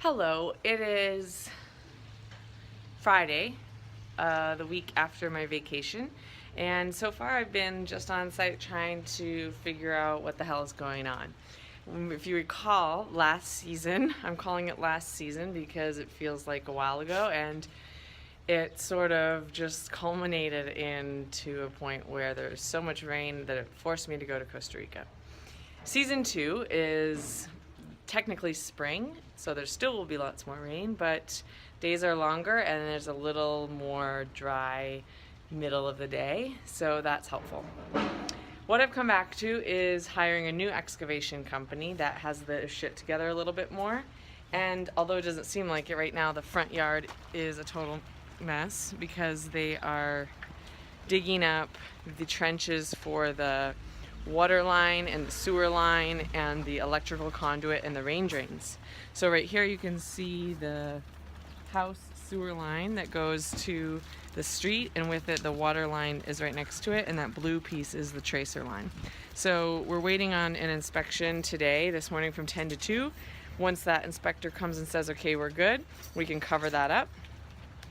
Hello, it is Friday, the week after my vacation, and so far I've been just on site trying to figure out what the hell is going on. If you recall, last season, I'm calling it last season because it feels like a while ago, and it sort of just culminated into a point where there's so much rain that it forced me to go to Costa Rica. Season 2 is technically spring, so there still will be lots more rain, but days are longer and there's a little more dry middle of the day, so that's helpful. What I've come back to is hiring a new excavation company that has the shit together a little bit more, and although it doesn't seem like it right now, the front yard is a total mess because they are digging up the trenches for the water line and the sewer line and the electrical conduit and the rain drains. So right here you can see the house sewer line that goes to the street, and with it the water line is right next to it, and that blue piece is the tracer line. So we're waiting on an inspection today, this morning from 10 to 2. Once that inspector comes and says okay, we're good, we can cover that up.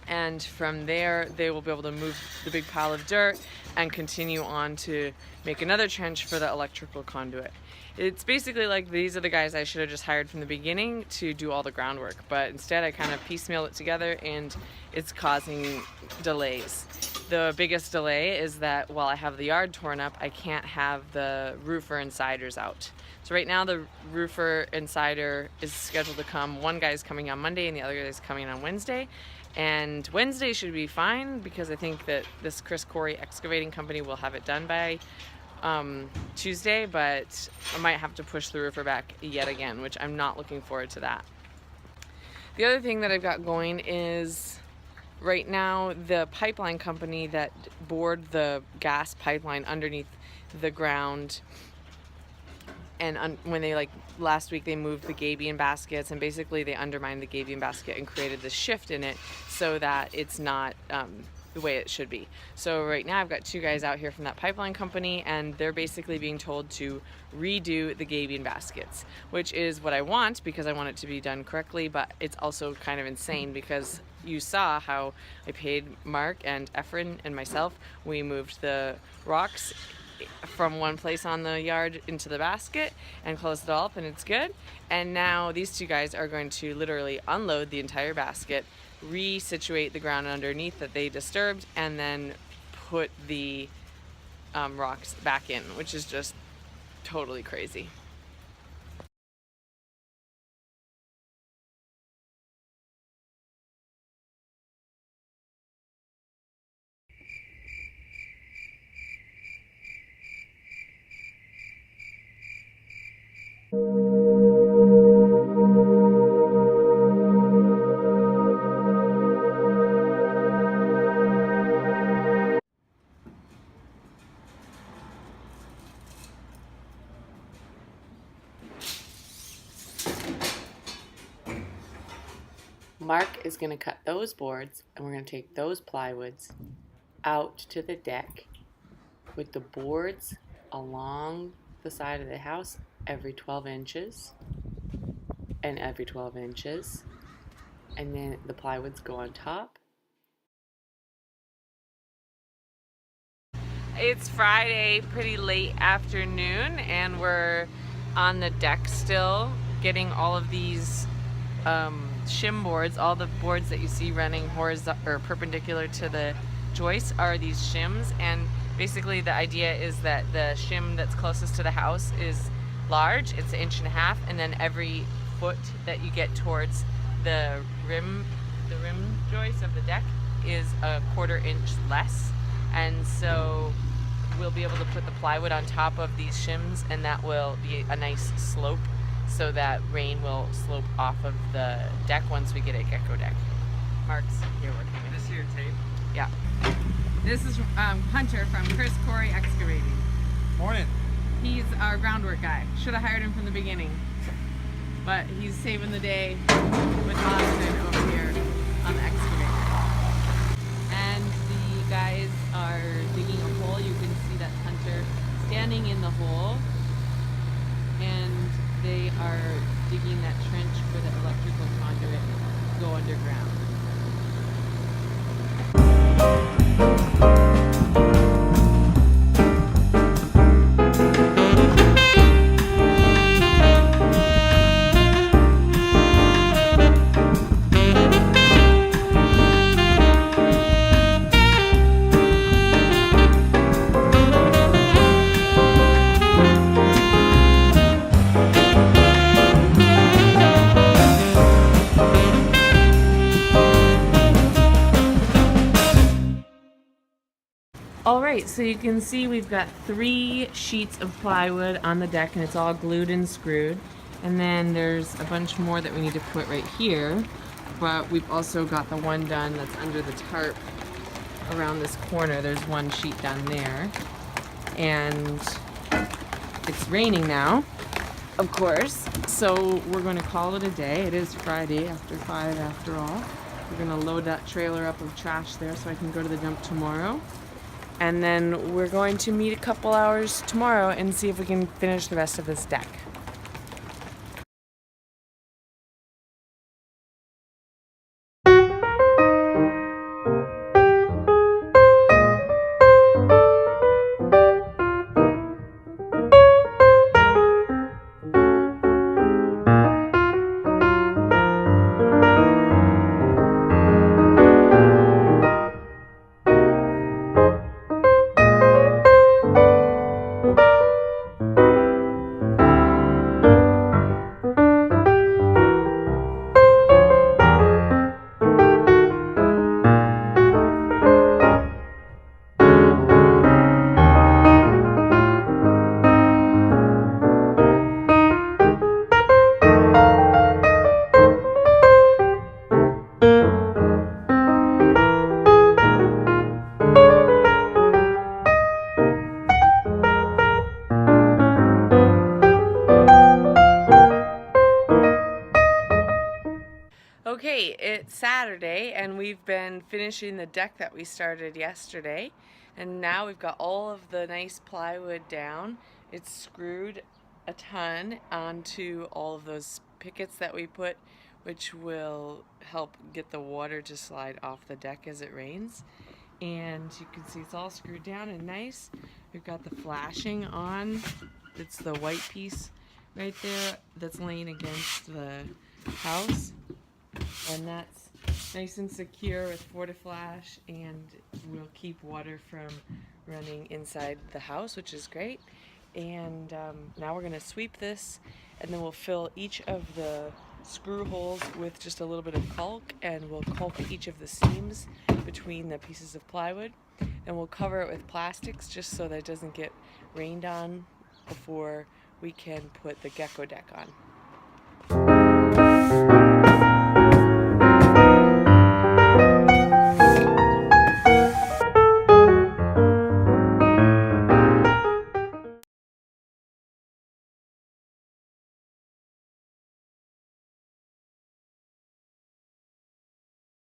And from there, they will be able to move the big pile of dirt and continue on to make another trench for the electrical conduit. It's basically like these are the guys I should have just hired from the beginning to do all the groundwork, but instead I kind of piecemeal it together and it's causing delays. The biggest delay is that while I have the yard torn up, I can't have the roofer insiders out. So right now the roofer insider is scheduled to come. One guy's coming on Monday and the other guy's coming on Wednesday. And Wednesday should be fine because I think that this Chris Corey excavating company will have it done by Tuesday, but I might have to push the roofer back yet again, which I'm not looking forward to that. The other thing that I've got going is right now the pipeline company that bored the gas pipeline underneath the ground, and when they last week they moved the gabion baskets and basically they undermined the gabion basket and created this shift in it so that it's not the way it should be. So right now I've got two guys out here from that pipeline company and they're basically being told to redo the gabion baskets, which is what I want because I want it to be done correctly, but it's also kind of insane because you saw how I paid Mark and Efren and myself. We moved the rocks from one place on the yard into the basket and closed it all up, and it's good. And now these two guys are going to literally unload the entire basket, resituate the ground underneath that they disturbed, and then put the rocks back in, which is just totally crazy. Mark is going to cut those boards and we're going to take those plywoods out to the deck with the boards along the side of the house every 12 inches and every 12 inches, and then the plywoods go on top. It's Friday, pretty late afternoon, and we're on the deck still getting all of these shim boards. All the boards that you see running horizontal or perpendicular to the joists are these shims, and basically the idea is that the shim that's closest to the house is large, it's 1.5 inches, and then every foot that you get towards the rim joist of the deck is a 1/4 inch less, and so we'll be able to put the plywood on top of these shims, and that will be a nice slope so that rain will slope off of the deck once we get a gecko deck. Mark's here working with this here tape. Yeah. This is Hunter from Chris Corey Excavating. Morning. He's our groundwork guy. Should have hired him from the beginning, but he's saving the day with Austin over here on the excavator. And the guys are digging a hole. You can see that Hunter standing in the hole, and they are digging digging that trench for the electrical conduit to go underground. Alright, so you can see we've got 3 sheets of plywood on the deck and it's all glued and screwed. And then there's a bunch more that we need to put right here. But we've also got the one done that's under the tarp around this corner. There's 1 sheet done there. And it's raining now, of course. So we're going to call it a day. It is Friday after 5 after all. We're going to load that trailer up of trash there so I can go to the dump tomorrow. And then we're going to meet a couple hours tomorrow and see if we can finish the rest of this deck. Okay, it's Saturday and we've been finishing the deck that we started yesterday, and now we've got all of the nice plywood down. It's screwed a ton onto all of those pickets that we put, which will help get the water to slide off the deck as it rains. And you can see it's all screwed down and nice. We've got the flashing on. It's the white piece right there that's laying against the house. And that's nice and secure with Fortiflash, and will keep water from running inside the house, which is great. And now we're going to sweep this, and then we'll fill each of the screw holes with just a little bit of caulk, and we'll caulk each of the seams between the pieces of plywood, and we'll cover it with plastics just so that it doesn't get rained on before we can put the gecko deck on.